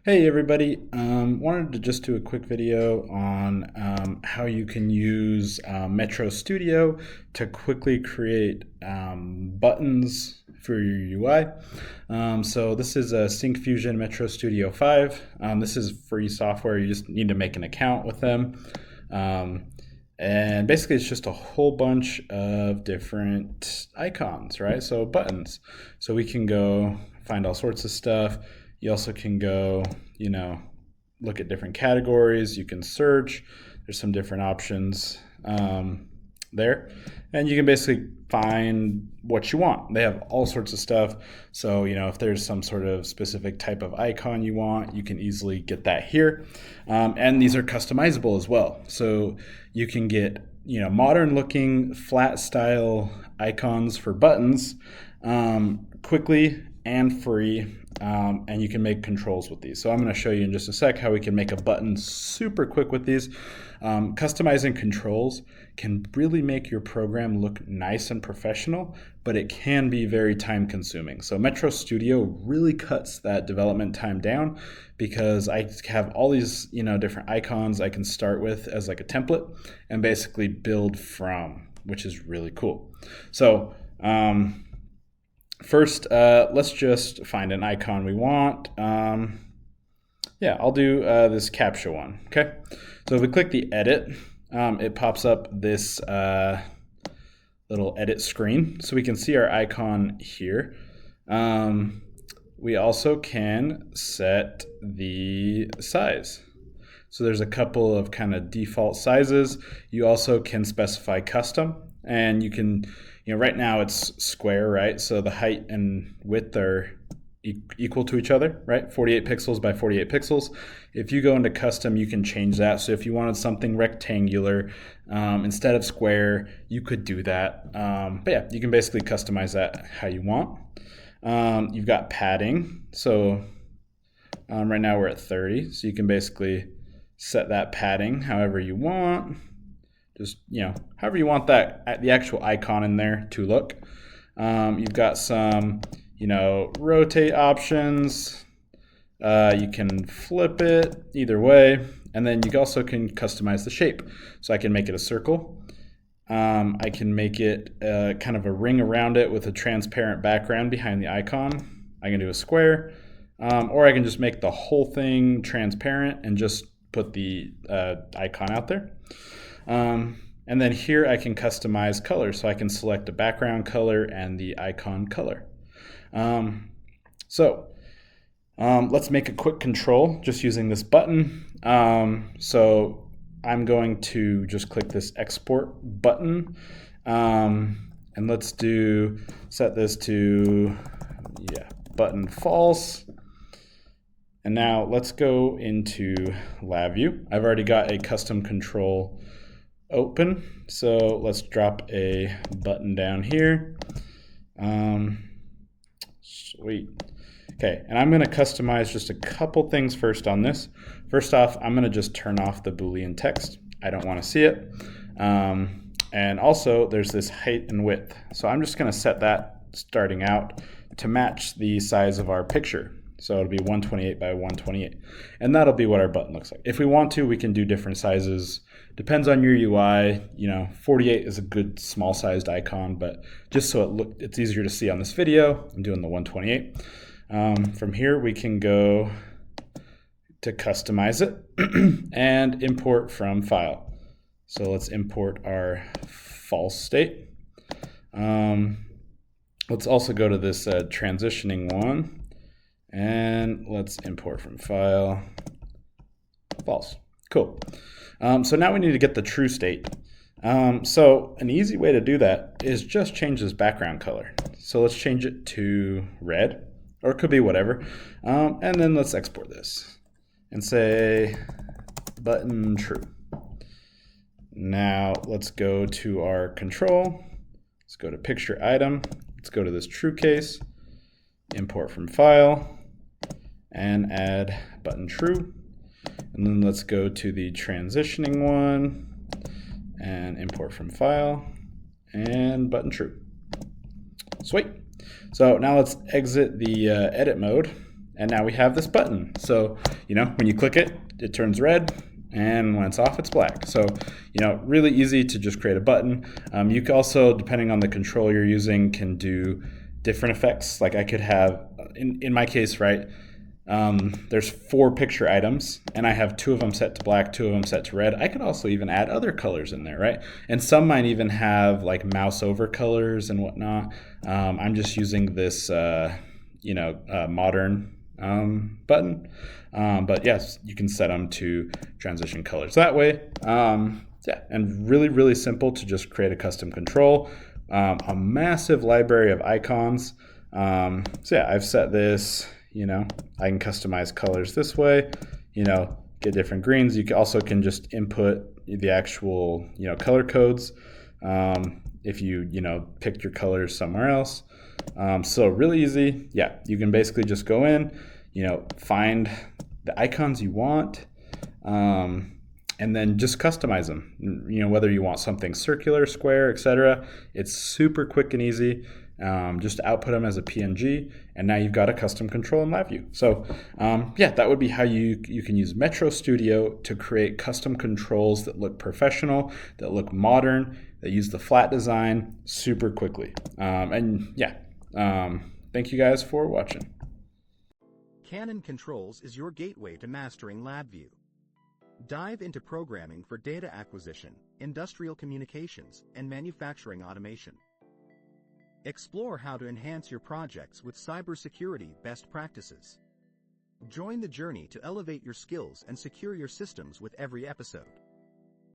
Hey everybody, wanted to just do a quick video on how you can use Metro Studio to quickly create buttons for your UI. So this is a Syncfusion Metro Studio 5. This is free software, you just need to make an account with them. And basically it's just a whole bunch of different icons, right? So buttons. So we can go find all sorts of stuff. You also can go, look at different categories. You can search. There's some different options there. And you can basically find what you want. They have all sorts of stuff. So, if there's some sort of specific type of icon you want, you can easily get that here. And these are customizable as well. So you can get, modern looking flat style icons for buttons quickly and free. And you can make controls with these. So I'm going to show you in just a sec how we can make a button super quick with these. Customizing controls can really make your program look nice and professional, but it can be very time consuming. So Metro Studio really cuts that development time down because I have all these different icons I can start with as like a template and basically build from, which is really cool. So first, let's just find an icon we want. Yeah, I'll do this CAPTCHA one, okay? So if we click the edit, it pops up this little edit screen. So we can see our icon here. We also can set the size. So there's a couple of kind of default sizes. You also can specify custom, and you can, right now it's square, right? So the height and width are equal to each other, right? 48 pixels by 48 pixels. If you go into custom, you can change that. So if you wanted something rectangular instead of square, you could do that. But yeah, you can basically customize that how you want. You've got padding. So right now we're at 30. So you can basically set that padding however you want. Just, however you want that, the actual icon in there to look. You've got some, rotate options. You can flip it either way. And then you also can customize the shape. So I can make it a circle. I can make it kind of a ring around it with a transparent background behind the icon. I can do a square. Or I can just make the whole thing transparent and just put the icon out there. And then here I can customize colors. So I can select a background color and the icon color. Let's make a quick control just using this button. So I'm going to just click this export button. And let's set this to, button false. And now let's go into LabVIEW. I've already got a custom control open. So let's drop a button down here. Sweet. Okay, and I'm going to customize just a couple things first on this. First off, I'm going to just turn off the Boolean text. I don't want to see it. And also there's this height and width. So I'm just going to set that starting out to match the size of our picture. So it'll be 128 by 128. And that'll be what our button looks like. If we want to, we can do different sizes. Depends on your UI. 48 is a good small sized icon, but just so it's easier to see on this video, I'm doing the 128. From here, we can go to customize it and import from file. So let's import our false state. Let's also go to this transitioning one. And let's import from file, false. Cool. So now we need to get the true state. So an easy way to do that is just change this background color. So let's change it to red, or it could be whatever. And then let's export this and say button true. Now let's go to our control. Let's go to picture item. Let's go to this true case, import from file, and add button true. And then let's go to the transitioning one and import from file and button true. Sweet. So now let's exit the edit mode and now we have this button. So, when you click it, it turns red, and when it's off, it's black. So, really easy to just create a button. You can also, depending on the control you're using, can do different effects. Like I could have, in my case, right, there's 4 picture items, and I have 2 of them set to black, 2 of them set to red. I could also even add other colors in there, right? And some might even have like mouse over colors and whatnot. I'm just using this, modern button. But yes, you can set them to transition colors that way. And really, really simple to just create a custom control. A massive library of icons. I've set this, I can customize colors this way, get different greens. You also can just input the actual, color codes if you, picked your colors somewhere else. So really easy. Yeah, you can basically just go in, find the icons you want, and then just customize them. Whether you want something circular, square, etc. It's super quick and easy. Just output them as a PNG, and now you've got a custom control in LabVIEW. So that would be how you can use Metro Studio to create custom controls that look professional, that look modern, that use the flat design super quickly. Thank you guys for watching. Canon Controls is your gateway to mastering LabVIEW. Dive into programming for data acquisition, industrial communications, and manufacturing automation. Explore how to enhance your projects with cybersecurity best practices. Join the journey to elevate your skills and secure your systems with every episode.